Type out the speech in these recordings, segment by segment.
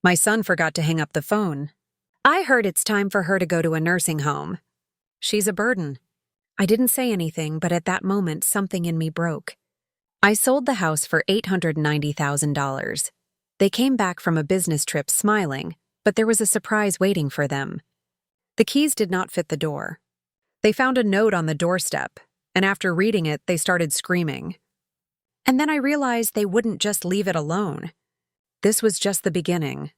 My son forgot to hang up the phone. I heard it's time for her to go to a nursing home. She's a burden. I didn't say anything, but at that moment, something in me broke. I sold the house for $890,000. They came back from a business trip smiling, but there was a surprise waiting for them. The keys did not fit the door. They found a note on the doorstep, and after reading it, they started screaming. And then I realized they wouldn't just leave it alone. This was just the beginning.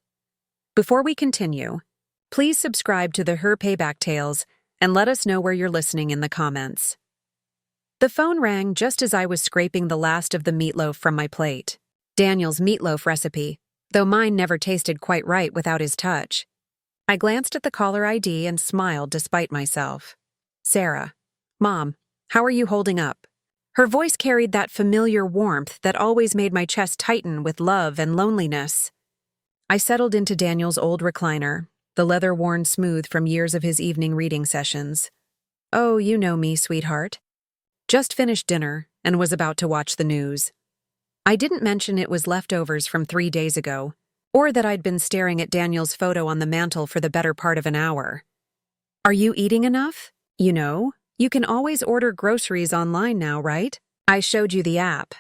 Before we continue, please subscribe to the Her Payback Tales and let us know where you're listening in the comments. The phone rang just as I was scraping the last of the meatloaf from my plate. Daniel's meatloaf recipe, though mine never tasted quite right without his touch. I glanced at the caller ID and smiled despite myself. Sarah. Mom, how are you holding up? Her voice carried that familiar warmth that always made my chest tighten with love and loneliness. I settled into Daniel's old recliner, the leather worn smooth from years of his evening reading sessions. Oh, you know me, sweetheart. Just finished dinner and was about to watch the news. I didn't mention it was leftovers from 3 days ago, or that I'd been staring at Daniel's photo on the mantel for the better part of an hour. Are you eating enough? You know, you can always order groceries online now, right? I showed you the app.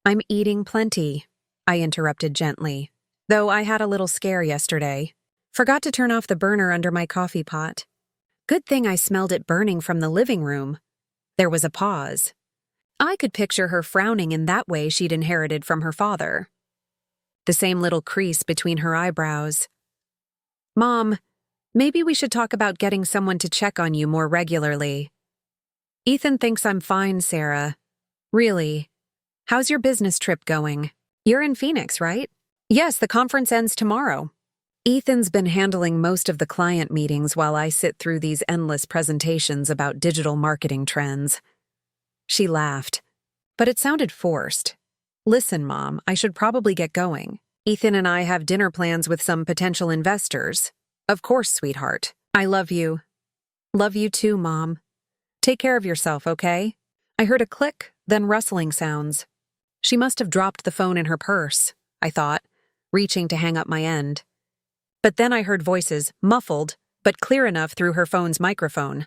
I'm eating plenty, I interrupted gently, though I had a little scare yesterday. Forgot to turn off the burner under my coffee pot. Good thing I smelled it burning from the living room. There was a pause. I could picture her frowning in that way she'd inherited from her father. The same little crease between her eyebrows. Mom, maybe we should talk about getting someone to check on you more regularly. Ethan thinks I'm fine, Sarah. Really? How's your business trip going? You're in Phoenix, right? Yes, the conference ends tomorrow. Ethan's been handling most of the client meetings while I sit through these endless presentations about digital marketing trends. She laughed, but it sounded forced. Listen, Mom, I should probably get going. Ethan and I have dinner plans with some potential investors. Of course, sweetheart. I love you. Love you too, Mom. Take care of yourself, okay? I heard a click, then rustling sounds. She must have dropped the phone in her purse, I thought, reaching to hang up my end. But then I heard voices, muffled, but clear enough through her phone's microphone.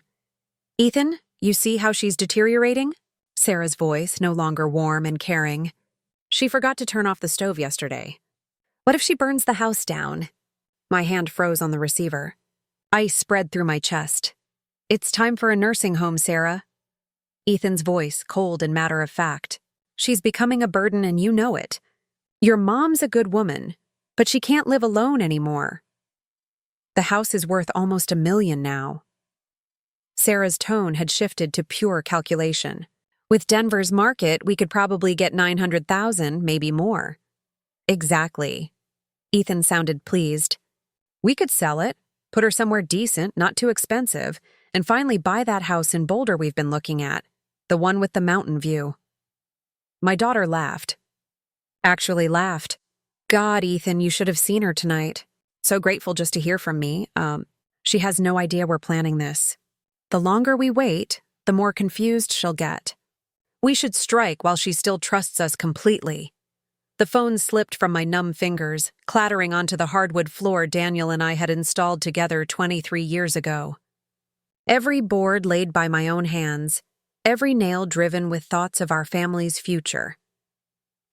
Ethan, you see how she's deteriorating? Sarah's voice, no longer warm and caring. She forgot to turn off the stove yesterday. What if she burns the house down? My hand froze on the receiver. Ice spread through my chest. It's time for a nursing home, Sarah. Ethan's voice, cold and matter-of-fact. She's becoming a burden and you know it. Your mom's a good woman, but she can't live alone anymore. The house is worth almost $1 million now. Sarah's tone had shifted to pure calculation. With Denver's market, we could probably get $900,000, maybe more. Exactly. Ethan sounded pleased. We could sell it, put her somewhere decent, not too expensive, and finally buy that house in Boulder we've been looking at, the one with the mountain view. My daughter laughed. Actually laughed. God, Ethan, you should have seen her tonight. So grateful just to hear from me. She has no idea we're planning this. The longer we wait, the more confused she'll get. We should strike while she still trusts us completely. The phone slipped from my numb fingers, clattering onto the hardwood floor Daniel and I had installed together 23 years ago. Every board laid by my own hands, every nail driven with thoughts of our family's future.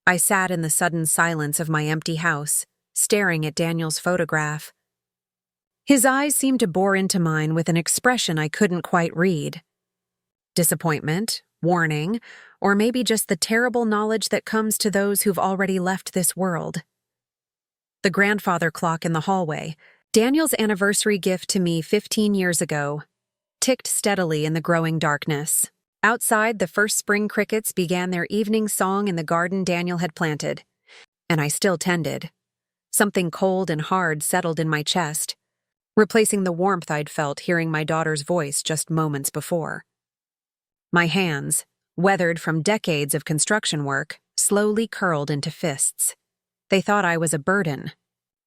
I sat in the sudden silence of my empty house, staring at Daniel's photograph. His eyes seemed to bore into mine with an expression I couldn't quite read. Disappointment, warning, or maybe just the terrible knowledge that comes to those who've already left this world. The grandfather clock in the hallway, Daniel's anniversary gift to me 15 years ago, ticked steadily in the growing darkness. Outside, the first spring crickets began their evening song in the garden Daniel had planted, and I still tended. Something cold and hard settled in my chest, replacing the warmth I'd felt hearing my daughter's voice just moments before. My hands, weathered from decades of construction work, slowly curled into fists. They thought I was a burden.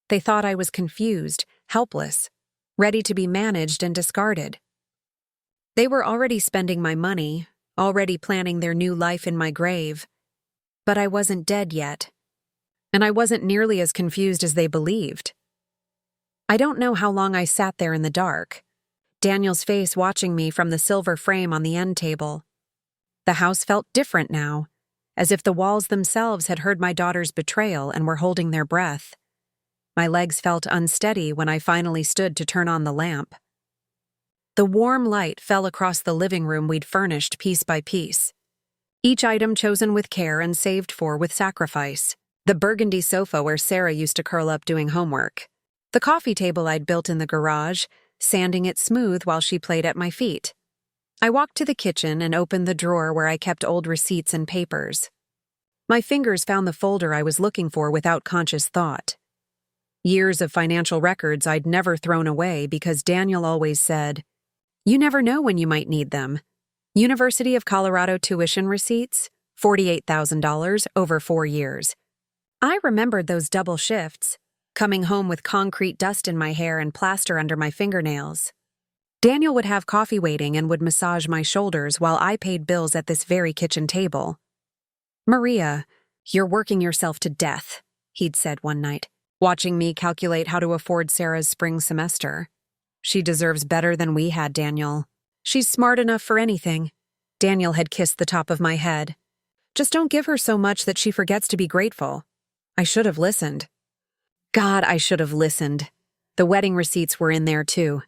They thought I was confused, helpless, ready to be managed and discarded. They were already spending my money, already planning their new life in my grave. But I wasn't dead yet. and I wasn't nearly as confused as they believed. I don't know how long I sat there in the dark, Daniel's face watching me from the silver frame on the end table. The house felt different now, as if the walls themselves had heard my daughter's betrayal and were holding their breath. My legs felt unsteady when I finally stood to turn on the lamp. The warm light fell across the living room we'd furnished piece by piece, each item chosen with care and saved for with sacrifice. The burgundy sofa where Sarah used to curl up doing homework. The coffee table I'd built in the garage, sanding it smooth while she played at my feet. I walked to the kitchen and opened the drawer where I kept old receipts and papers. My fingers found the folder I was looking for without conscious thought. Years of financial records I'd never thrown away because Daniel always said, "You never know when you might need them." University of Colorado tuition receipts, $48,000 over 4 years. I remembered those double shifts, coming home with concrete dust in my hair and plaster under my fingernails. Daniel would have coffee waiting and would massage my shoulders while I paid bills at this very kitchen table. "Maria, you're working yourself to death," he'd said one night, watching me calculate how to afford Sarah's spring semester. "She deserves better than we had, Daniel. She's smart enough for anything." Daniel had kissed the top of my head. "Just don't give her so much that she forgets to be grateful." I should have listened. God, I should have listened. The wedding receipts were in there too.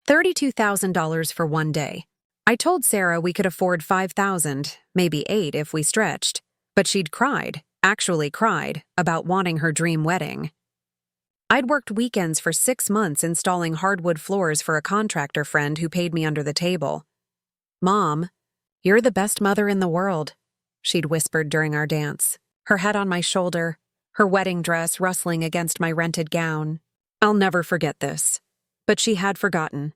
$32,000 for one day. I told Sarah we could afford $5,000, maybe $8,000 if we stretched, but she'd cried, actually cried, about wanting her dream wedding. I'd worked weekends for 6 months installing hardwood floors for a contractor friend who paid me under the table. "Mom, you're the best mother in the world," she'd whispered during our dance, her head on my shoulder, her wedding dress rustling against my rented gown. I'll never forget this. But she had forgotten.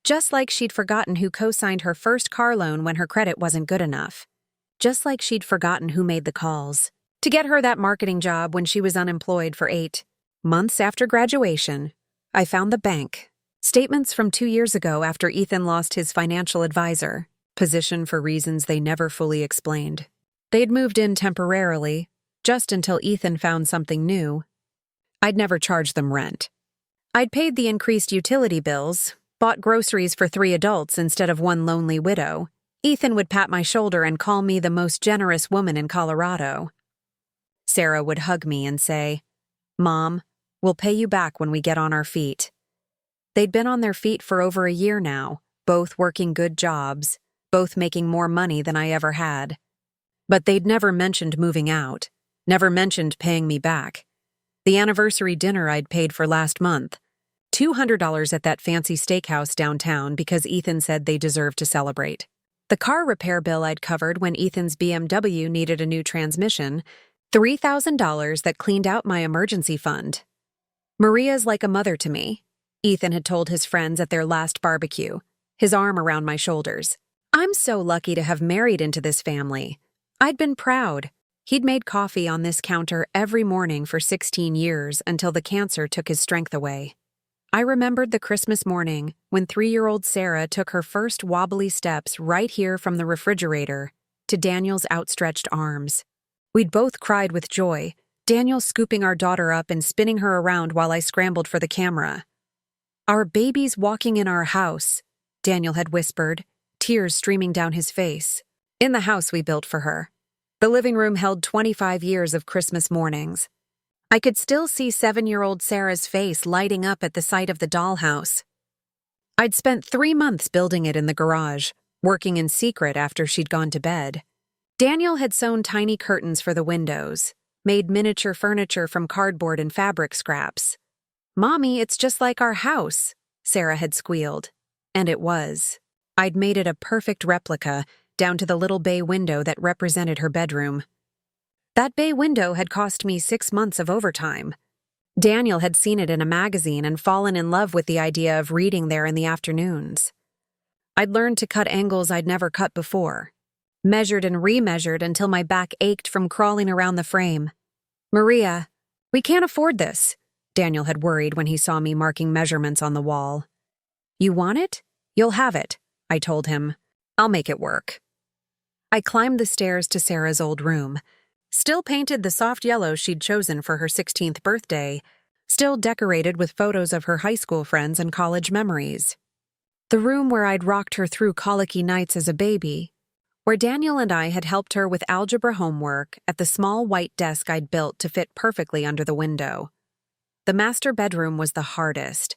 Just like she'd forgotten who co-signed her first car loan when her credit wasn't good enough. Just like she'd forgotten who made the calls to get her that marketing job when she was unemployed for 8 months after graduation. I found the bank. Statements from 2 years ago after Ethan lost his financial advisor position for reasons they never fully explained. They'd moved in temporarily, just until Ethan found something new. I'd never charged them rent. I'd paid the increased utility bills, bought groceries for 3 adults instead of one lonely widow. Ethan would pat my shoulder and call me the most generous woman in Colorado. Sarah would hug me and say, "Mom, we'll pay you back when we get on our feet." They'd been on their feet for over a year now, both working good jobs, both making more money than I ever had. But they'd never mentioned moving out, never mentioned paying me back. The anniversary dinner I'd paid for last month, $200 at that fancy steakhouse downtown because Ethan said they deserved to celebrate. The car repair bill I'd covered when Ethan's BMW needed a new transmission, $3,000 that cleaned out my emergency fund. Maria's like a mother to me, Ethan had told his friends at their last barbecue, his arm around my shoulders. I'm so lucky to have married into this family. I'd been proud. He'd made coffee on this counter every morning for 16 years until the cancer took his strength away. I remembered the Christmas morning when 3-year-old Sarah took her first wobbly steps right here from the refrigerator to Daniel's outstretched arms. We'd both cried with joy, Daniel scooping our daughter up and spinning her around while I scrambled for the camera. "Our baby's walking in our house," Daniel had whispered, tears streaming down his face. In the house we built for her. The living room held 25 years of Christmas mornings. I could still see 7-year-old Sarah's face lighting up at the sight of the dollhouse. I'd spent 3 months building it in the garage, working in secret after she'd gone to bed. Daniel had sewn tiny curtains for the windows, made miniature furniture from cardboard and fabric scraps. "Mommy, it's just like our house," Sarah had squealed. And it was. I'd made it a perfect replica, down to the little bay window that represented her bedroom. That bay window had cost me 6 months of overtime. Daniel had seen it in a magazine and fallen in love with the idea of reading there in the afternoons. I'd learned to cut angles I'd never cut before, measured and remeasured until my back ached from crawling around the frame. "Maria, we can't afford this," Daniel had worried when he saw me marking measurements on the wall. "You want it? You'll have it," I told him. "I'll make it work." I climbed the stairs to Sarah's old room. still painted the soft yellow she'd chosen for her 16th birthday, still decorated with photos of her high school friends and college memories. The room where I'd rocked her through colicky nights as a baby, where Daniel and I had helped her with algebra homework at the small white desk I'd built to fit perfectly under the window. The master bedroom was the hardest.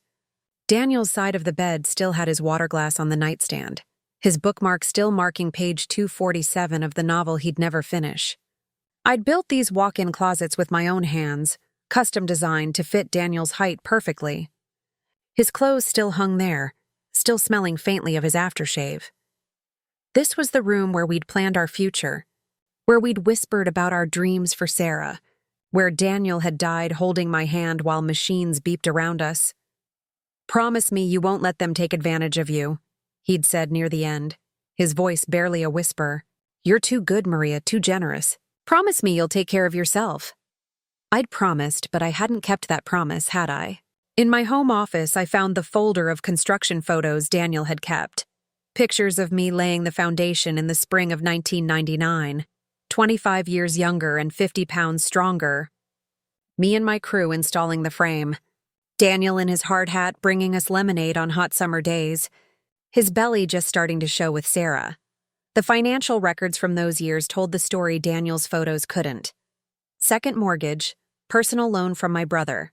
Daniel's side of the bed still had his water glass on the nightstand, his bookmark still marking page 247 of the novel he'd never finish. I'd built these walk-in closets with my own hands, custom designed to fit Daniel's height perfectly. His clothes still hung there, still smelling faintly of his aftershave. This was the room where we'd planned our future, where we'd whispered about our dreams for Sarah, where Daniel had died holding my hand while machines beeped around us. "Promise me you won't let them take advantage of you," he'd said near the end, his voice barely a whisper. "You're too good, Maria, too generous. Promise me you'll take care of yourself." I'd promised, but I hadn't kept that promise, had I? In my home office, I found the folder of construction photos Daniel had kept. Pictures of me laying the foundation in the spring of 1999, 25 years younger and 50 pounds stronger. Me and my crew installing the frame. Daniel in his hard hat bringing us lemonade on hot summer days, his belly just starting to show with Sarah. The financial records from those years told the story Daniel's photos couldn't. Second mortgage, personal loan from my brother.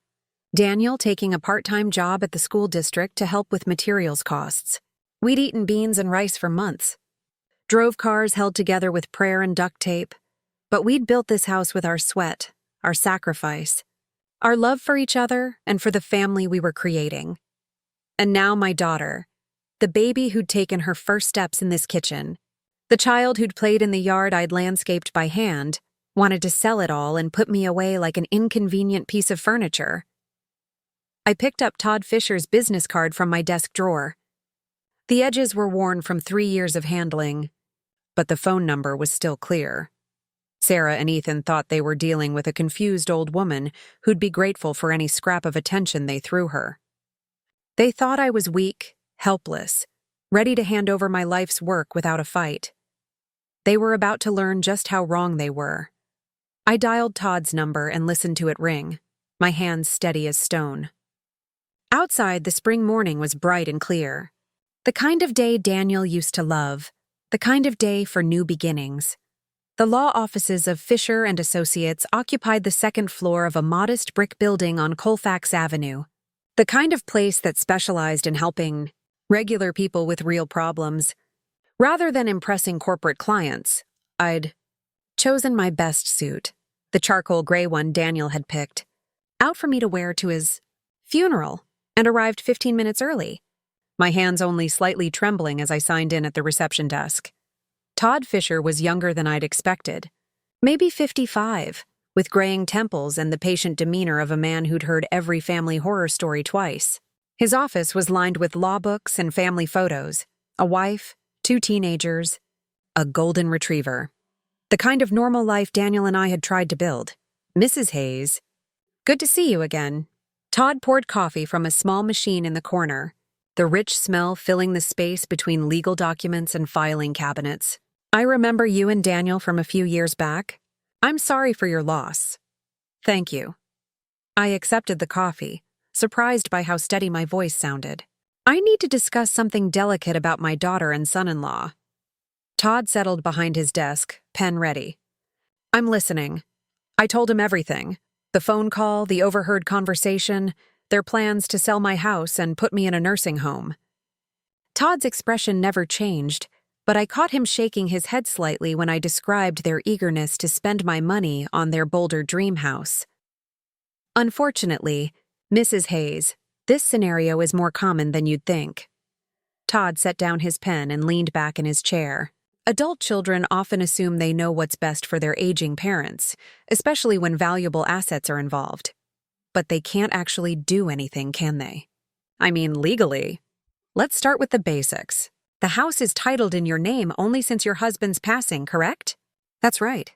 Daniel taking a part-time job at the school district to help with materials costs. We'd eaten beans and rice for months. Drove cars held together with prayer and duct tape. But we'd built this house with our sweat, our sacrifice, our love for each other and for the family we were creating. And now my daughter, the baby who'd taken her first steps in this kitchen, the child who'd played in the yard I'd landscaped by hand, wanted to sell it all and put me away like an inconvenient piece of furniture. I picked up Todd Fisher's business card from my desk drawer. The edges were worn from 3 years of handling, but the phone number was still clear. Sarah and Ethan thought they were dealing with a confused old woman who'd be grateful for any scrap of attention they threw her. They thought I was weak, helpless, ready to hand over my life's work without a fight. They were about to learn just how wrong they were. I dialed Todd's number and listened to it ring, my hands steady as stone. Outside, the spring morning was bright and clear. The kind of day Daniel used to love, the kind of day for new beginnings. The law offices of Fisher and Associates occupied the second floor of a modest brick building on Colfax Avenue, the kind of place that specialized in helping regular people with real problems. Rather than impressing corporate clients, I'd chosen my best suit, the charcoal gray one Daniel had picked, out for me to wear to his funeral, and arrived 15 minutes early, my hands only slightly trembling as I signed in at the reception desk. Todd Fisher was younger than I'd expected, maybe 55, with graying temples and the patient demeanor of a man who'd heard every family horror story twice. His office was lined with law books and family photos, a wife, 2 teenagers, a golden retriever. The kind of normal life Daniel and I had tried to build. "Mrs. Hayes, good to see you again." Todd poured coffee from a small machine in the corner, the rich smell filling the space between legal documents and filing cabinets. "I remember you and Daniel from a few years back. I'm sorry for your loss." "Thank you." I accepted the coffee, surprised by how steady my voice sounded. "I need to discuss something delicate about my daughter and son-in-law." Todd settled behind his desk, pen ready. "I'm listening." I told him everything. The phone call, the overheard conversation, their plans to sell my house and put me in a nursing home. Todd's expression never changed, but I caught him shaking his head slightly when I described their eagerness to spend my money on their Boulder dream house. "Unfortunately, Mrs. Hayes, this scenario is more common than you'd think." Todd set down his pen and leaned back in his chair. Adult children often assume they know what's best for their aging parents, especially when valuable assets are involved. But they can't actually do anything, can they? I mean, legally. Let's start with the basics. The house is titled in your name only since your husband's passing, correct? That's right.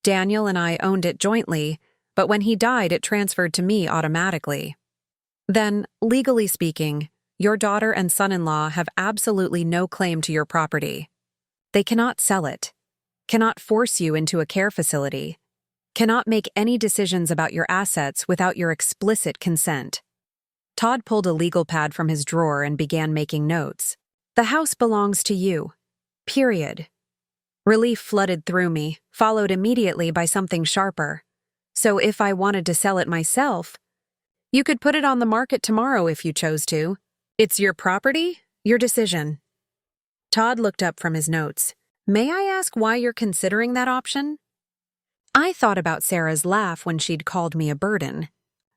Daniel and I owned it jointly, but when he died, it transferred to me automatically. Then, legally speaking, your daughter and son-in-law have absolutely no claim to your property. They cannot sell it, cannot force you into a care facility, cannot make any decisions about your assets without your explicit consent. Todd pulled a legal pad from his drawer and began making notes. The house belongs to you. Period. Relief flooded through me, followed immediately by something sharper. So if I wanted to sell it myself, you could put it on the market tomorrow if you chose to. It's your property, your decision. Todd looked up from his notes. May I ask why you're considering that option? I thought about Sarah's laugh when she'd called me a burden,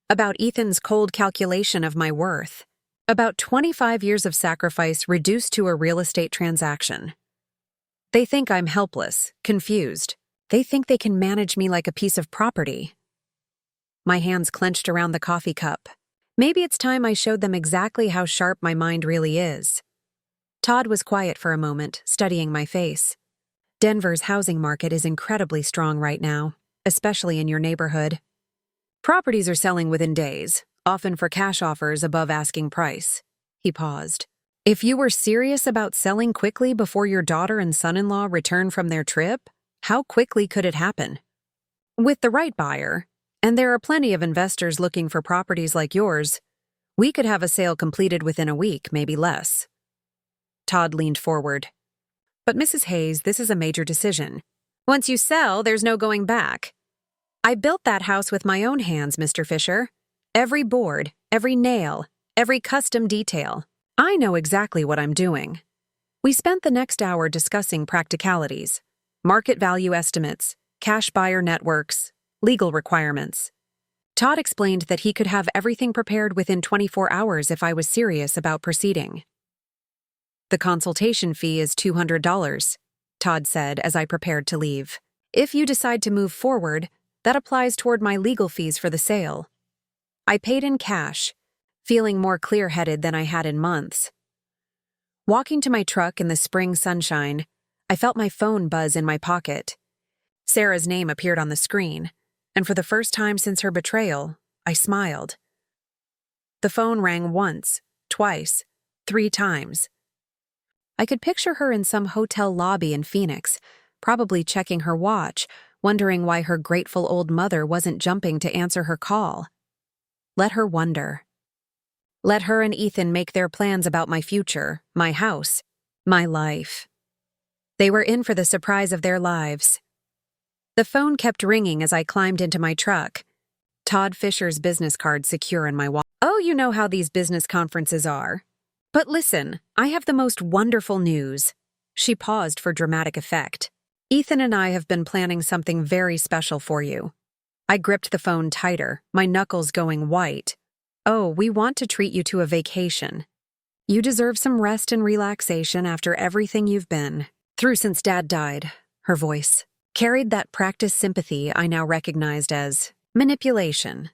about Ethan's cold calculation of my worth, about 25 years of sacrifice reduced to a real estate transaction. They think I'm helpless, confused. They think they can manage me like a piece of property. My hands clenched around the coffee cup. Maybe it's time I showed them exactly how sharp my mind really is. Todd was quiet for a moment, studying my face. Denver's housing market is incredibly strong right now, especially in your neighborhood. Properties are selling within days, often for cash offers above asking price. He paused. If you were serious about selling quickly before your daughter and son-in-law return from their trip, how quickly could it happen? With the right buyer, and there are plenty of investors looking for properties like yours, we could have a sale completed within a week, maybe less. Todd leaned forward. But Mrs. Hayes, this is a major decision. Once you sell, there's no going back. I built that house with my own hands, Mr. Fisher. Every board, every nail, every custom detail. I know exactly what I'm doing. We spent the next hour discussing practicalities, market value estimates, cash buyer networks, legal requirements. Todd explained that he could have everything prepared within 24 hours if I was serious about proceeding. The consultation fee is $200, Todd said as I prepared to leave. If you decide to move forward, that applies toward my legal fees for the sale. I paid in cash, feeling more clear-headed than I had in months. Walking to my truck in the spring sunshine, I felt my phone buzz in my pocket. Sarah's name appeared on the screen, and for the first time since her betrayal, I smiled. The phone rang once, twice, 3 times. I could picture her in some hotel lobby in Phoenix, probably checking her watch, wondering why her grateful old mother wasn't jumping to answer her call. Let her wonder. Let her and Ethan make their plans about my future, my house, my life. They were in for the surprise of their lives. The phone kept ringing as I climbed into my truck. Todd Fisher's business card secure in my wallet. Oh, you know how these business conferences are. But listen, I have the most wonderful news. She paused for dramatic effect. Ethan and I have been planning something very special for you. I gripped the phone tighter, my knuckles going white. Oh, we want to treat you to a vacation. You deserve some rest and relaxation after everything you've been through since Dad died. Her voice carried that practiced sympathy I now recognized as manipulation.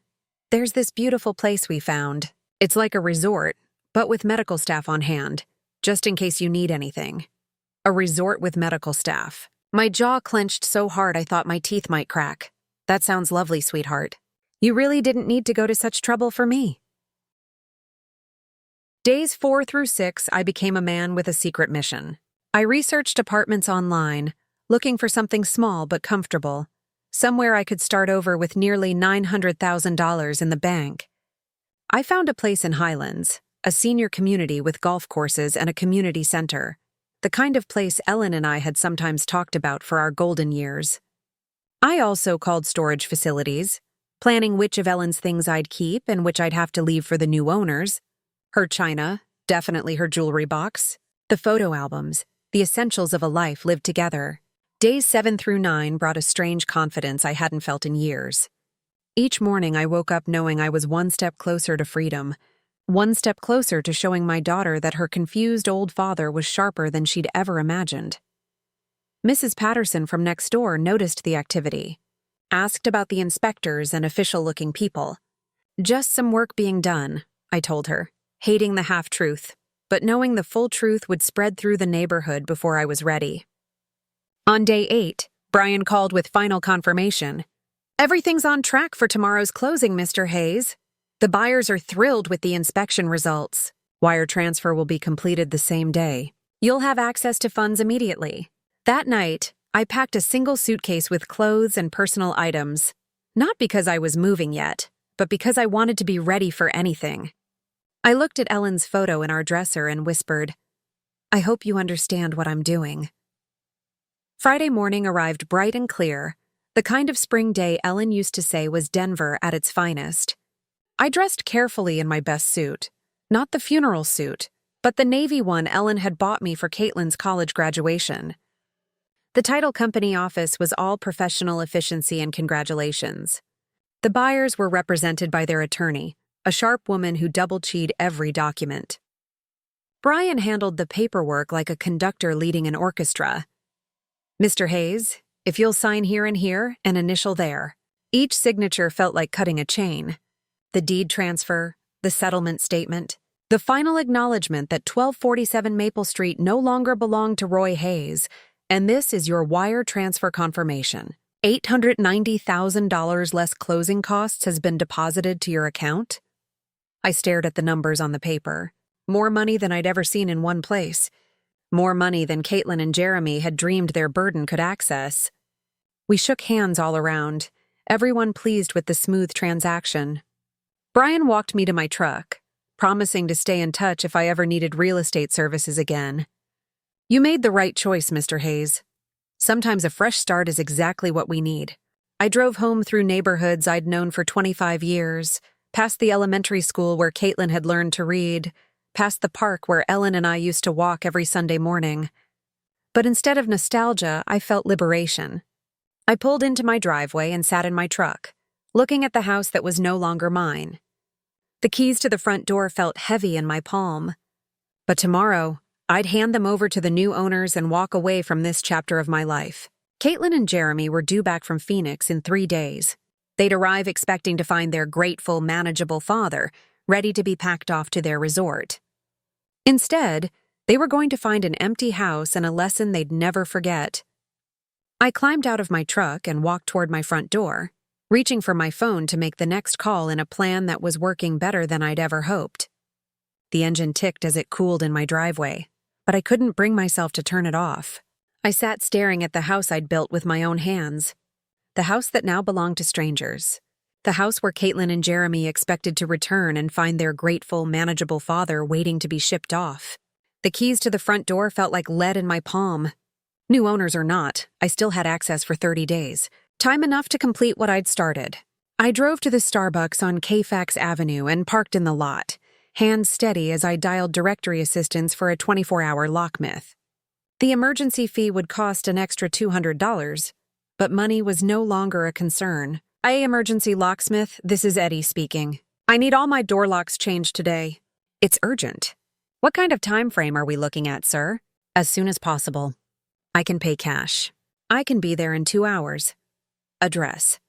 There's this beautiful place we found. It's like a resort, but with medical staff on hand, just in case you need anything. A resort with medical staff. My jaw clenched so hard I thought my teeth might crack. That sounds lovely, sweetheart. You really didn't need to go to such trouble for me. Days 4 through 6, I became a man with a secret mission. I researched apartments online, looking for something small but comfortable, somewhere I could start over with nearly $900,000 in the bank. I found a place in Highlands, a senior community with golf courses and a community center, the kind of place Ellen and I had sometimes talked about for our golden years. I also called storage facilities, planning which of Ellen's things I'd keep and which I'd have to leave for the new owners. Her china, definitely her jewelry box, the photo albums, the essentials of a life lived together. Days 7 through 9 brought a strange confidence I hadn't felt in years. Each morning I woke up knowing I was one step closer to freedom, one step closer to showing my daughter that her confused old father was sharper than she'd ever imagined. Mrs. Patterson from next door noticed the activity, asked about the inspectors and official-looking people. Just some work being done, I told her, hating the half-truth, but knowing the full truth would spread through the neighborhood before I was ready. On day 8, Brian called with final confirmation. Everything's on track for tomorrow's closing, Mr. Hayes. The buyers are thrilled with the inspection results. Wire transfer will be completed the same day. You'll have access to funds immediately. That night, I packed a single suitcase with clothes and personal items, not because I was moving yet, but because I wanted to be ready for anything. I looked at Ellen's photo in our dresser and whispered, "I hope you understand what I'm doing." Friday morning arrived bright and clear, the kind of spring day Ellen used to say was Denver at its finest. I dressed carefully in my best suit, not the funeral suit, but the navy one Ellen had bought me for Caitlin's college graduation. The title company office was all professional efficiency and congratulations. The buyers were represented by their attorney, a sharp woman who double-checked every document. Brian handled the paperwork like a conductor leading an orchestra. "Mr. Hayes, if you'll sign here and here and initial there." Each signature felt like cutting a chain. The deed transfer, the settlement statement, the final acknowledgement that 1247 Maple Street no longer belonged to Roy Hayes, and this is your wire transfer confirmation. $890,000 less closing costs has been deposited to your account. I stared at the numbers on the paper. More money than I'd ever seen in one place. More money than Caitlin and Jeremy had dreamed their burden could access. We shook hands all around, everyone pleased with the smooth transaction. Brian walked me to my truck, promising to stay in touch if I ever needed real estate services again. "You made the right choice, Mr. Hayes. Sometimes a fresh start is exactly what we need." I drove home through neighborhoods I'd known for 25 years, past the elementary school where Caitlin had learned to read, past the park where Ellen and I used to walk every Sunday morning. But instead of nostalgia, I felt liberation. I pulled into my driveway and sat in my truck, looking at the house that was no longer mine. The keys to the front door felt heavy in my palm. But tomorrow, I'd hand them over to the new owners and walk away from this chapter of my life. Caitlin and Jeremy were due back from Phoenix in 3 days. They'd arrive expecting to find their grateful, manageable father ready to be packed off to their resort. Instead, they were going to find an empty house and a lesson they'd never forget. I climbed out of my truck and walked toward my front door, reaching for my phone to make the next call in a plan that was working better than I'd ever hoped. The engine ticked as it cooled in my driveway, but I couldn't bring myself to turn it off. I sat staring at the house I'd built with my own hands. The house that now belonged to strangers. The house where Caitlin and Jeremy expected to return and find their grateful, manageable father waiting to be shipped off. The keys to the front door felt like lead in my palm. New owners or not, I still had access for 30 days. Time enough to complete what I'd started. I drove to the Starbucks on Fax Avenue and parked in the lot, hands steady as I dialed directory assistance for a 24-hour locksmith. The emergency fee would cost an extra $200, but money was no longer a concern. "Emergency locksmith, this is Eddie speaking. I need all my door locks changed today." "It's urgent. What kind of time frame are we looking at, sir?" "As soon as possible. I can pay cash. I can be there in 2 hours. Address."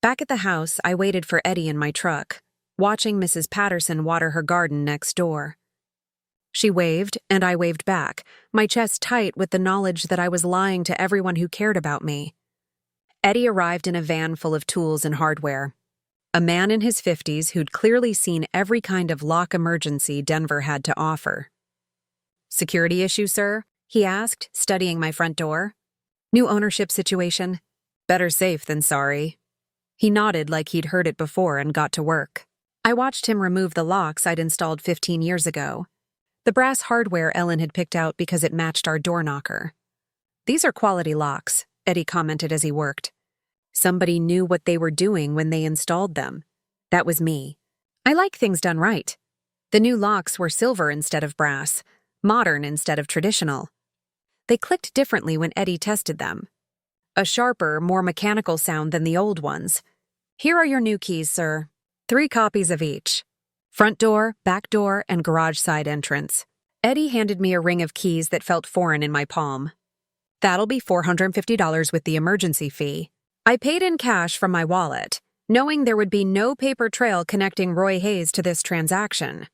Back at the house, I waited for Eddie in my truck, watching Mrs. Patterson water her garden next door. She waved, and I waved back, my chest tight with the knowledge that I was lying to everyone who cared about me. Eddie arrived in a van full of tools and hardware. A man in his 50s who'd clearly seen every kind of lock emergency Denver had to offer. "Security issue, sir?" he asked, studying my front door. "New ownership situation. Better safe than sorry." He nodded like he'd heard it before and got to work. I watched him remove the locks I'd installed 15 years ago. The brass hardware Ellen had picked out because it matched our door knocker. "These are quality locks," Eddie commented as he worked. Somebody knew what they were doing when they installed them. That was me. I like things done right. The new locks were silver instead of brass, modern instead of traditional. They clicked differently when Eddie tested them. A sharper, more mechanical sound than the old ones. "Here are your new keys, sir. 3 copies of each. Front door, back door, and garage side entrance." Eddie handed me a ring of keys that felt foreign in my palm. "That'll be $450 with the emergency fee." I paid in cash from my wallet, knowing there would be no paper trail connecting Roy Hayes to this transaction.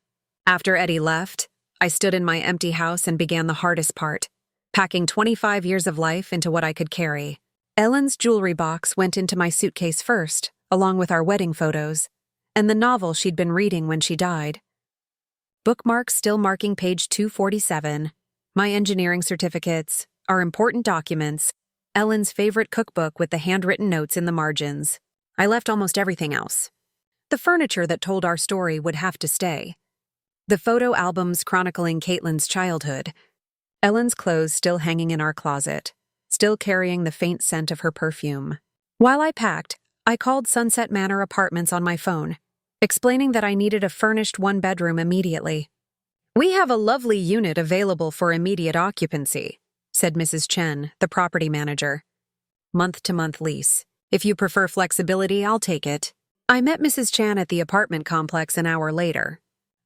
After Eddie left, I stood in my empty house and began the hardest part, packing 25 years of life into what I could carry. Ellen's jewelry box went into my suitcase first, along with our wedding photos, and the novel she'd been reading when she died. Bookmarks still marking page 247, my engineering certificates, our important documents, Ellen's favorite cookbook with the handwritten notes in the margins. I left almost everything else. The furniture that told our story would have to stay. The photo albums chronicling Caitlin's childhood. Ellen's clothes still hanging in our closet, still carrying the faint scent of her perfume. While I packed, I called Sunset Manor Apartments on my phone, explaining that I needed a furnished one-bedroom immediately. "We have a lovely unit available for immediate occupancy," said Mrs. Chen, the property manager. "Month-to-month lease. If you prefer flexibility, I'll take it." I met Mrs. Chan at the apartment complex an hour later.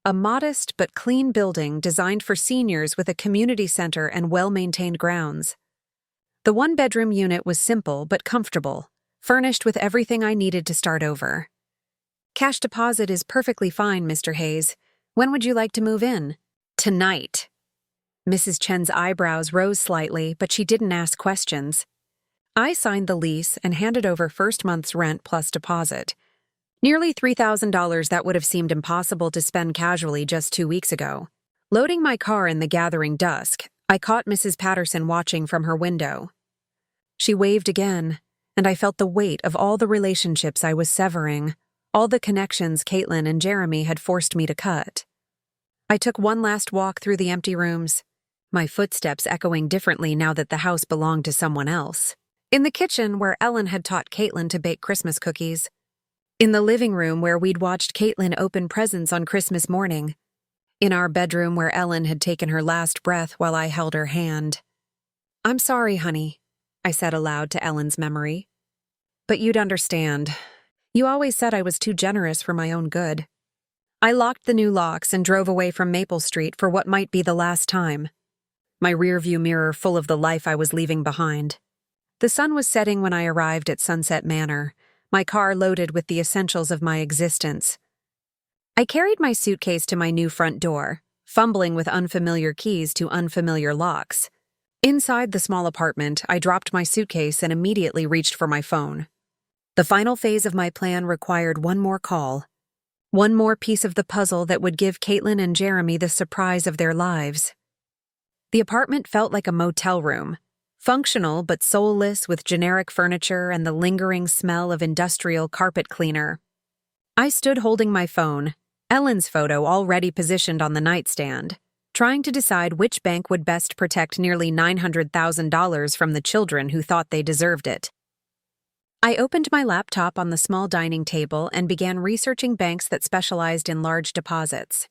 A modest but clean building designed for seniors with a community center and well-maintained grounds. The one-bedroom unit was simple but comfortable, furnished with everything I needed to start over. "Cash deposit is perfectly fine, Mr. Hayes. When would you like to move in?" "Tonight." Mrs. Chen's eyebrows rose slightly, but she didn't ask questions. I signed the lease and handed over first month's rent plus deposit. Nearly $3,000 that would have seemed impossible to spend casually just 2 weeks ago. Loading my car in the gathering dusk, I caught Mrs. Patterson watching from her window. She waved again, and I felt the weight of all the relationships I was severing, all the connections Caitlin and Jeremy had forced me to cut. I took one last walk through the empty rooms, my footsteps echoing differently now that the house belonged to someone else. In the kitchen where Ellen had taught Caitlin to bake Christmas cookies. In the living room where we'd watched Caitlin open presents on Christmas morning. In our bedroom where Ellen had taken her last breath while I held her hand. "I'm sorry, honey," I said aloud to Ellen's memory. "But you'd understand. You always said I was too generous for my own good." I locked the new locks and drove away from Maple Street for what might be the last time. My rearview mirror full of the life I was leaving behind. The sun was setting when I arrived at Sunset Manor, my car loaded with the essentials of my existence. I carried my suitcase to my new front door, fumbling with unfamiliar keys to unfamiliar locks. Inside the small apartment, I dropped my suitcase and immediately reached for my phone. The final phase of my plan required one more call. One more piece of the puzzle that would give Caitlin and Jeremy the surprise of their lives. The apartment felt like a motel room, functional but soulless with generic furniture and the lingering smell of industrial carpet cleaner. I stood holding my phone, Ellen's photo already positioned on the nightstand, trying to decide which bank would best protect nearly $900,000 from the children who thought they deserved it. I opened my laptop on the small dining table and began researching banks that specialized in large deposits.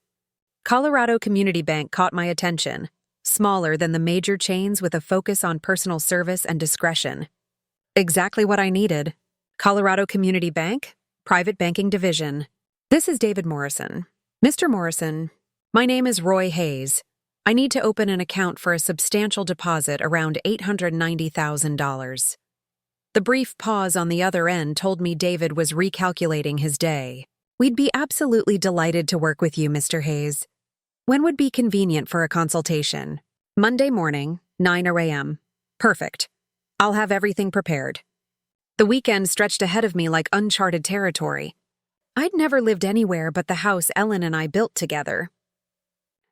Colorado Community Bank caught my attention, smaller than the major chains with a focus on personal service and discretion. Exactly what I needed. Colorado Community Bank, Private Banking Division. "This is David Morrison. Mr. Morrison, my name is Roy Hayes. I need to open an account for a substantial deposit around $890,000. The brief pause on the other end told me David was recalculating his day. "We'd be absolutely delighted to work with you, Mr. Hayes. When would be convenient for a consultation?" "Monday morning, 9 a.m. Perfect. I'll have everything prepared." The weekend stretched ahead of me like uncharted territory. I'd never lived anywhere but the house Ellen and I built together.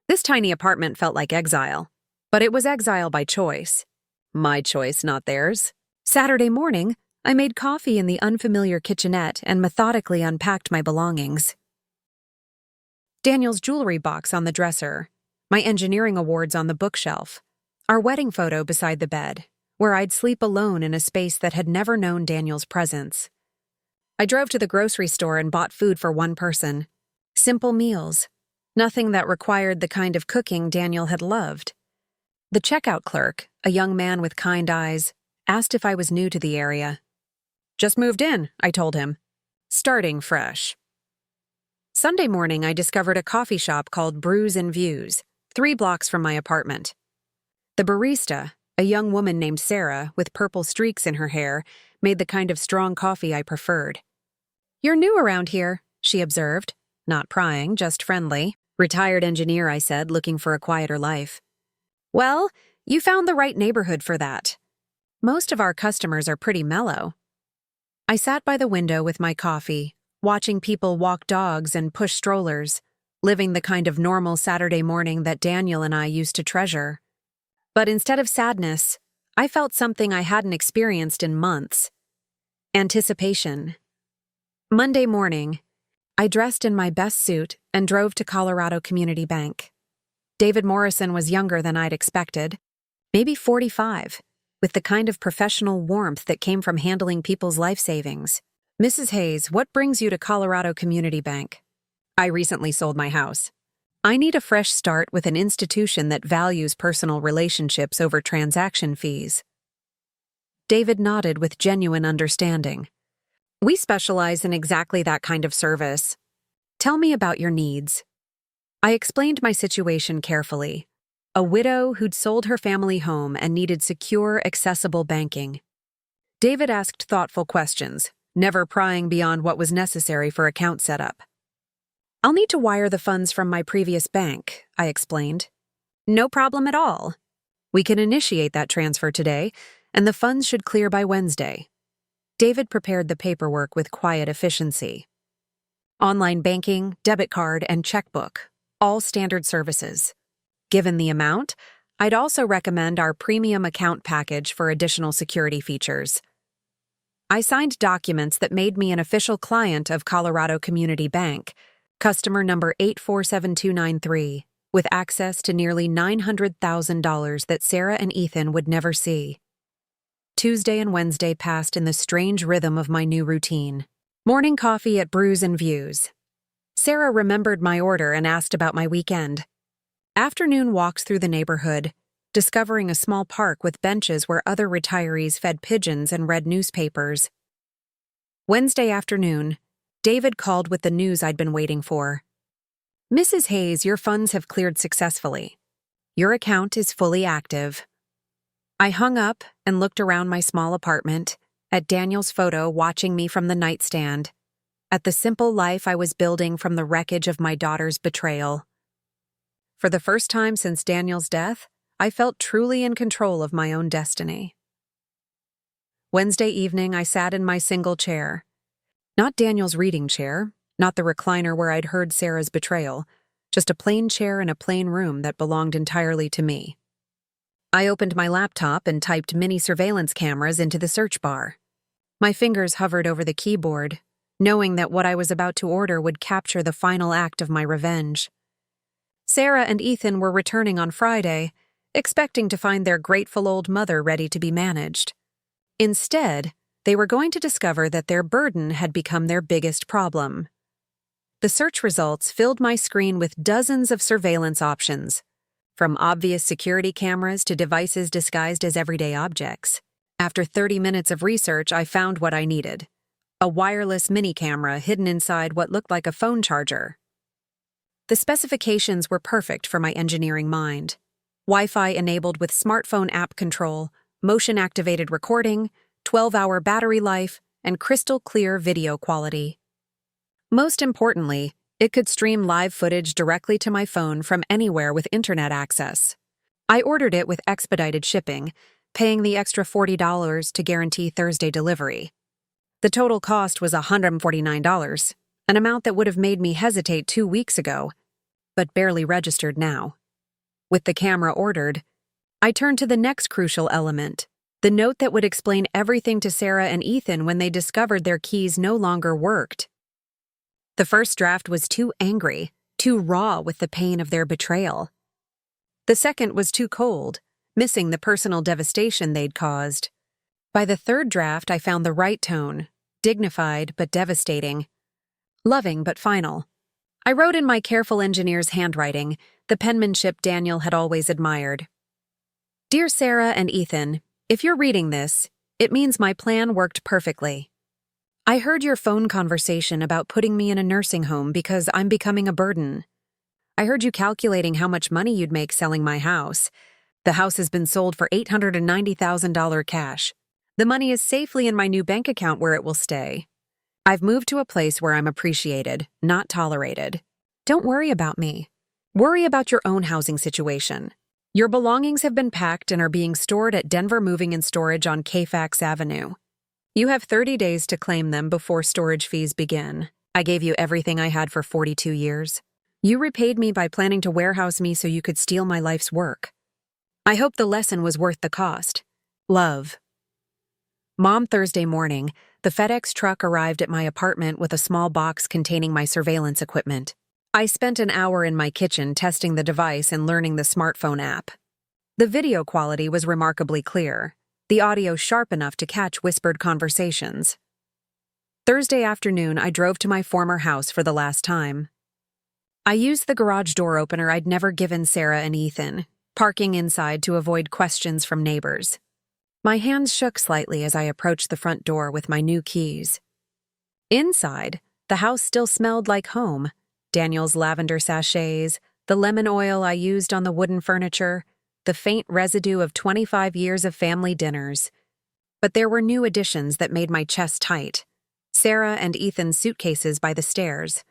This tiny apartment felt like exile, but it was exile by choice. My choice, not theirs. Saturday morning, I made coffee in the unfamiliar kitchenette and methodically unpacked my belongings. Daniel's jewelry box on the dresser, my engineering awards on the bookshelf, our wedding photo beside the bed, where I'd sleep alone in a space that had never known Daniel's presence. I drove to the grocery store and bought food for one person. Simple meals. Nothing that required the kind of cooking Daniel had loved. The checkout clerk, a young man with kind eyes, asked if I was new to the area. "Just moved in," I told him. Starting fresh. Sunday morning, I discovered a coffee shop called Brews and Views, 3 blocks from my apartment. The barista, a young woman named Sarah with purple streaks in her hair, made the kind of strong coffee I preferred. "You're new around here," she observed. Not prying, just friendly. "Retired engineer," I said, looking for a quieter life. "Well, you found the right neighborhood for that. Most of our customers are pretty mellow." I sat by the window with my coffee, watching people walk dogs and push strollers, living the kind of normal Saturday morning that Daniel and I used to treasure. But instead of sadness, I felt something I hadn't experienced in months. Anticipation. Monday morning, I dressed in my best suit and drove to Colorado Community Bank. David Morrison was younger than I'd expected, maybe 45, with the kind of professional warmth that came from handling people's life savings. "Mrs. Hayes, what brings you to Colorado Community Bank?" "I recently sold my house. I need a fresh start with an institution that values personal relationships over transaction fees." David nodded with genuine understanding. "We specialize in exactly that kind of service. Tell me about your needs." I explained my situation carefully. A widow who'd sold her family home and needed secure, accessible banking. David asked thoughtful questions, never prying beyond what was necessary for account setup. "I'll need to wire the funds from my previous bank," I explained. "No problem at all. We can initiate that transfer today, and the funds should clear by Wednesday." David prepared the paperwork with quiet efficiency. Online banking, debit card, and checkbook, all standard services. Given the amount, I'd also recommend our premium account package for additional security features. I signed documents that made me an official client of Colorado Community Bank, customer number 847293, with access to nearly $900,000 that Sarah and Ethan would never see. Tuesday and Wednesday passed in the strange rhythm of my new routine. Morning coffee at Brews and Views. Sarah remembered my order and asked about my weekend. Afternoon walks through the neighborhood, discovering a small park with benches where other retirees fed pigeons and read newspapers. Wednesday afternoon, David called with the news I'd been waiting for. "Mrs. Hayes, your funds have cleared successfully. Your account is fully active." I hung up and looked around my small apartment, at Daniel's photo watching me from the nightstand, at the simple life I was building from the wreckage of my daughter's betrayal. For the first time since Daniel's death, I felt truly in control of my own destiny. Wednesday evening, I sat in my single chair. Not Daniel's reading chair, not the recliner where I'd heard Sarah's betrayal, just a plain chair in a plain room that belonged entirely to me. I opened my laptop and typed mini surveillance cameras into the search bar. My fingers hovered over the keyboard, knowing that what I was about to order would capture the final act of my revenge. Sarah and Ethan were returning on Friday, expecting to find their grateful old mother ready to be managed. Instead, they were going to discover that their burden had become their biggest problem. The search results filled my screen with dozens of surveillance options, from obvious security cameras to devices disguised as everyday objects. After 30 minutes of research, I found what I needed: a wireless mini camera hidden inside what looked like a phone charger. The specifications were perfect for my engineering mind. Wi-Fi enabled with smartphone app control, motion-activated recording, 12-hour battery life, and crystal-clear video quality. Most importantly, it could stream live footage directly to my phone from anywhere with internet access. I ordered it with expedited shipping, paying the extra $40 to guarantee Thursday delivery. The total cost was $149, an amount that would have made me hesitate 2 weeks ago, but barely registered now. With the camera ordered, I turned to the next crucial element, the note that would explain everything to Sarah and Ethan when they discovered their keys no longer worked. The first draft was too angry, too raw with the pain of their betrayal. The second was too cold, missing the personal devastation they'd caused. By the third draft, I found the right tone, dignified but devastating, loving but final. I wrote in my careful engineer's handwriting, the penmanship Daniel had always admired. "Dear Sarah and Ethan, if you're reading this, it means my plan worked perfectly. I heard your phone conversation about putting me in a nursing home because I'm becoming a burden. I heard you calculating how much money you'd make selling my house. The house has been sold for $890,000 cash. The money is safely in my new bank account where it will stay. I've moved to a place where I'm appreciated, not tolerated. Don't worry about me. Worry about your own housing situation. Your belongings have been packed and are being stored at Denver Moving and Storage on Fairfax Avenue. You have 30 days to claim them before storage fees begin. I gave you everything I had for 42 years. You repaid me by planning to warehouse me so you could steal my life's work. I hope the lesson was worth the cost. Love. Mom, Thursday morning, the FedEx truck arrived at my apartment with a small box containing my surveillance equipment. I spent an hour in my kitchen testing the device and learning the smartphone app. The video quality was remarkably clear, the audio sharp enough to catch whispered conversations. Thursday afternoon, I drove to my former house for the last time. I used the garage door opener I'd never given Sarah and Ethan, parking inside to avoid questions from neighbors. My hands shook slightly as I approached the front door with my new keys. Inside, the house still smelled like home. Daniel's lavender sachets, the lemon oil I used on the wooden furniture, the faint residue of 25 years of family dinners. But there were new additions that made my chest tight. Sarah and Ethan's suitcases by the stairs,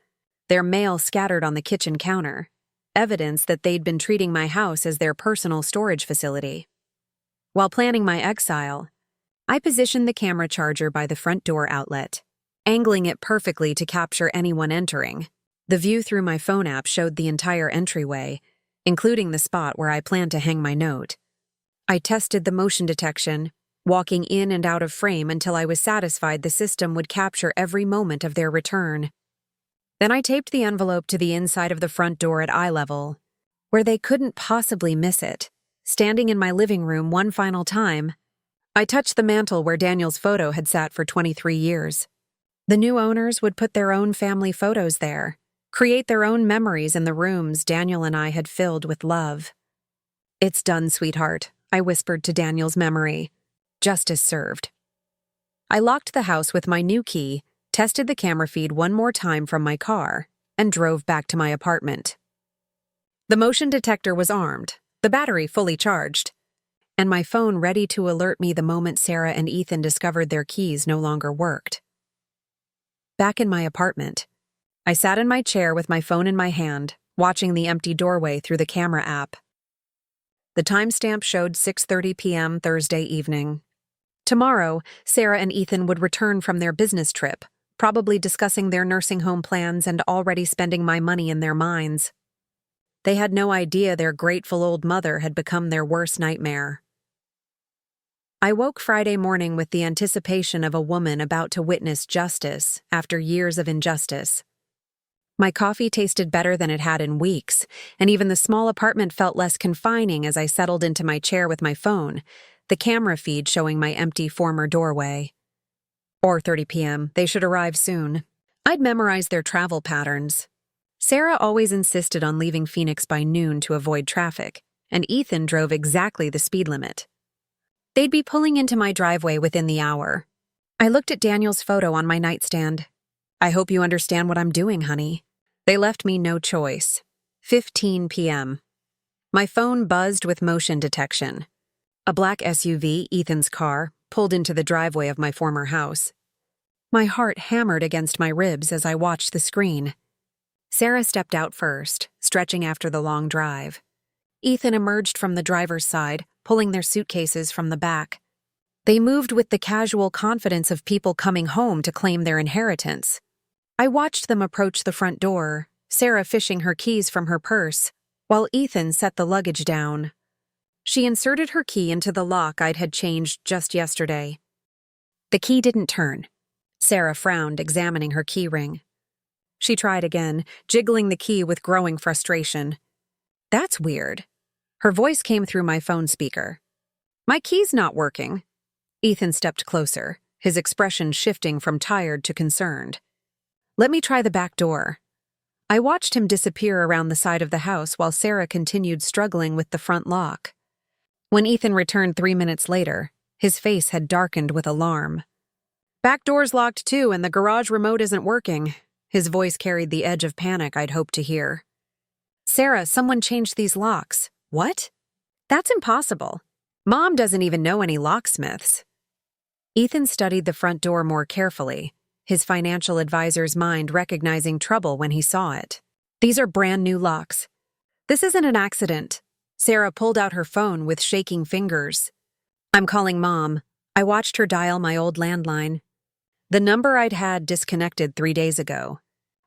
their mail scattered on the kitchen counter, evidence that they'd been treating my house as their personal storage facility. While planning my exile, I positioned the camera charger by the front door outlet, angling it perfectly to capture anyone entering. The view through my phone app showed the entire entryway, including the spot where I planned to hang my note. I tested the motion detection, walking in and out of frame until I was satisfied the system would capture every moment of their return. Then I taped the envelope to the inside of the front door at eye level, where they couldn't possibly miss it. Standing in my living room one final time, I touched the mantel where Daniel's photo had sat for 23 years. The new owners would put their own family photos there, create their own memories in the rooms Daniel and I had filled with love. "It's done, sweetheart," I whispered to Daniel's memory. "Justice served." I locked the house with my new key, tested the camera feed one more time from my car, and drove back to my apartment. The motion detector was armed, the battery fully charged, and my phone ready to alert me the moment Sarah and Ethan discovered their keys no longer worked. Back in my apartment, I sat in my chair with my phone in my hand, watching the empty doorway through the camera app. The timestamp showed 6:30 p.m. Thursday evening. Tomorrow, Sarah and Ethan would return from their business trip, probably discussing their nursing home plans and already spending my money in their minds. They had no idea their grateful old mother had become their worst nightmare. I woke Friday morning with the anticipation of a woman about to witness justice after years of injustice. My coffee tasted better than it had in weeks, and even the small apartment felt less confining as I settled into my chair with my phone, the camera feed showing my empty former doorway. 4:30 p.m. They should arrive soon. I'd memorized their travel patterns. Sarah always insisted on leaving Phoenix by noon to avoid traffic, and Ethan drove exactly the speed limit. They'd be pulling into my driveway within the hour. I looked at Daniel's photo on my nightstand. "I hope you understand what I'm doing, honey." They left me no choice. 15 p.m. My phone buzzed with motion detection. A black SUV, Ethan's car, pulled into the driveway of my former house. My heart hammered against my ribs as I watched the screen. Sarah stepped out first, stretching after the long drive. Ethan emerged from the driver's side, pulling their suitcases from the back. They moved with the casual confidence of people coming home to claim their inheritance. I watched them approach the front door, Sarah fishing her keys from her purse, while Ethan set the luggage down. She inserted her key into the lock I'd had changed just yesterday. The key didn't turn. Sarah frowned, examining her key ring. She tried again, jiggling the key with growing frustration. "That's weird." Her voice came through my phone speaker. "My key's not working." Ethan stepped closer, his expression shifting from tired to concerned. "Let me try the back door." I watched him disappear around the side of the house while Sarah continued struggling with the front lock. When Ethan returned 3 minutes later, his face had darkened with alarm. "Back door's locked too, and the garage remote isn't working." His voice carried the edge of panic I'd hoped to hear. "Sarah, someone changed these locks." "What?" "That's impossible. Mom doesn't even know any locksmiths." Ethan studied the front door more carefully, his financial advisor's mind recognizing trouble when he saw it. "These are brand new locks. This isn't an accident." Sarah pulled out her phone with shaking fingers. "I'm calling Mom." I watched her dial my old landline. The number I'd had disconnected 3 days ago.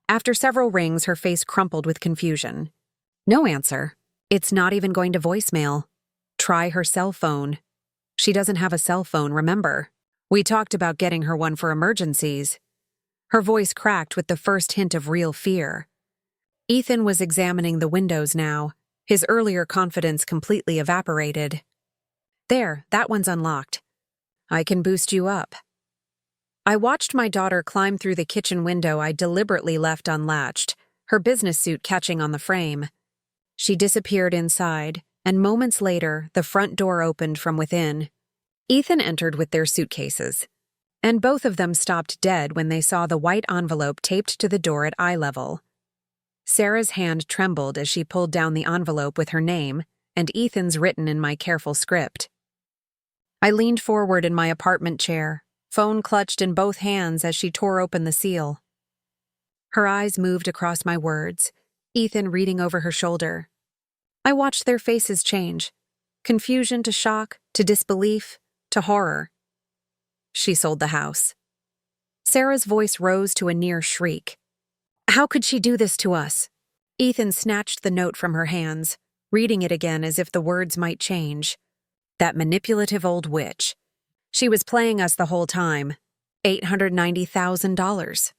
After several rings, her face crumpled with confusion. No answer. It's not even going to voicemail. Try her cell phone. She doesn't have a cell phone, remember? We talked about getting her one for emergencies. Her voice cracked with the first hint of real fear. Ethan was examining the windows now, his earlier confidence completely evaporated. There, that one's unlocked. I can boost you up. I watched my daughter climb through the kitchen window I deliberately left unlatched, her business suit catching on the frame. She disappeared inside, and moments later, the front door opened from within. Ethan entered with their suitcases, and both of them stopped dead when they saw the white envelope taped to the door at eye level. Sarah's hand trembled as she pulled down the envelope with her name, and Ethan's written in my careful script. I leaned forward in my apartment chair, phone clutched in both hands as she tore open the seal. Her eyes moved across my words, Ethan reading over her shoulder. I watched their faces change, confusion to shock, to disbelief, to horror. She sold the house. Sarah's voice rose to a near shriek. How could she do this to us? Ethan snatched the note from her hands, reading it again as if the words might change. That manipulative old witch. She was playing us the whole time. $890,000.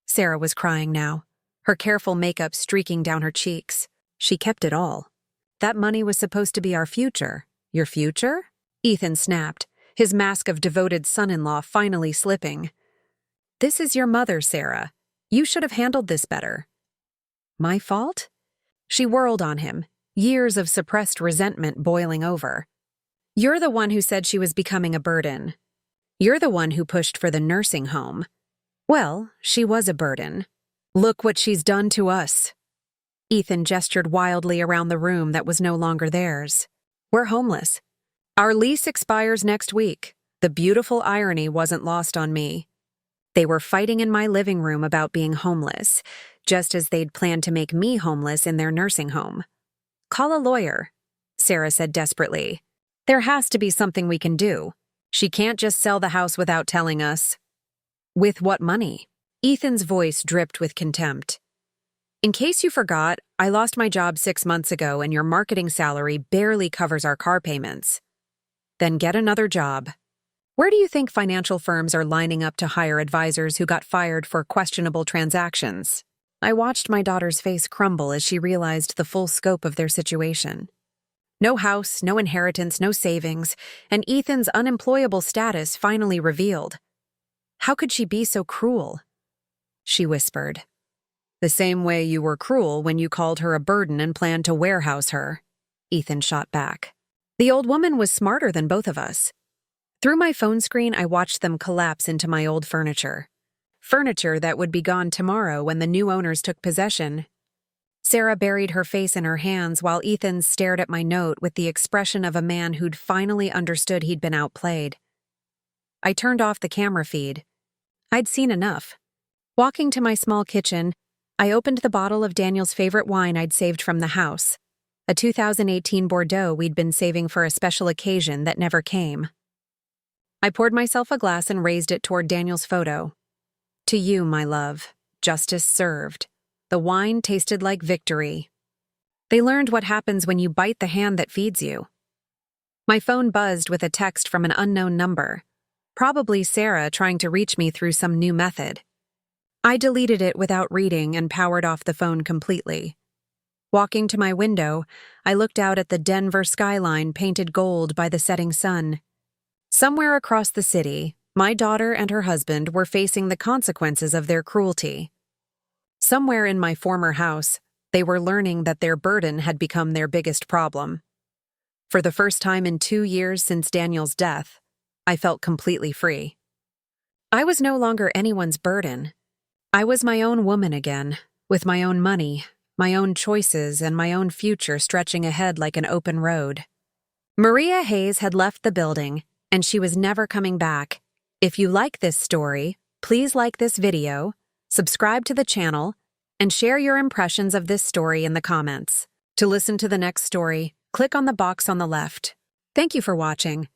Sarah was crying now, her careful makeup streaking down her cheeks. She kept it all. That money was supposed to be our future. Your future? Ethan snapped, his mask of devoted son-in-law finally slipping. This is your mother, Sarah. You should have handled this better. My fault? She whirled on him, years of suppressed resentment boiling over. You're the one who said she was becoming a burden. You're the one who pushed for the nursing home. Well, she was a burden. Look what she's done to us. Ethan gestured wildly around the room that was no longer theirs. We're homeless. Our lease expires next week. The beautiful irony wasn't lost on me. They were fighting in my living room about being homeless, just as they'd planned to make me homeless in their nursing home. Call a lawyer, Sarah said desperately. There has to be something we can do. She can't just sell the house without telling us. With what money? Ethan's voice dripped with contempt. In case you forgot, I lost my job 6 months ago and your marketing salary barely covers our car payments. Then get another job. Where do you think financial firms are lining up to hire advisors who got fired for questionable transactions? I watched my daughter's face crumble as she realized the full scope of their situation. No house, no inheritance, no savings, and Ethan's unemployable status finally revealed. How could she be so cruel? She whispered. The same way you were cruel when you called her a burden and planned to warehouse her, Ethan shot back. The old woman was smarter than both of us. Through my phone screen, I watched them collapse into my old furniture. Furniture that would be gone tomorrow when the new owners took possession. Sarah buried her face in her hands while Ethan stared at my note with the expression of a man who'd finally understood he'd been outplayed. I turned off the camera feed. I'd seen enough. Walking to my small kitchen, I opened the bottle of Daniel's favorite wine I'd saved from the house, a 2018 Bordeaux we'd been saving for a special occasion that never came. I poured myself a glass and raised it toward Daniel's photo. To you, my love, justice served. The wine tasted like victory. They learned what happens when you bite the hand that feeds you. My phone buzzed with a text from an unknown number, probably Sarah trying to reach me through some new method. I deleted it without reading and powered off the phone completely. Walking to my window, I looked out at the Denver skyline painted gold by the setting sun. Somewhere across the city, my daughter and her husband were facing the consequences of their cruelty. Somewhere in my former house, they were learning that their burden had become their biggest problem. For the first time in 2 years since Daniel's death, I felt completely free. I was no longer anyone's burden. I was my own woman again, with my own money, my own choices, and my own future stretching ahead like an open road. Maria Hayes had left the building, and she was never coming back. If you like this story, please like this video, subscribe to the channel, and share your impressions of this story in the comments. To listen to the next story, click on the box on the left. Thank you for watching.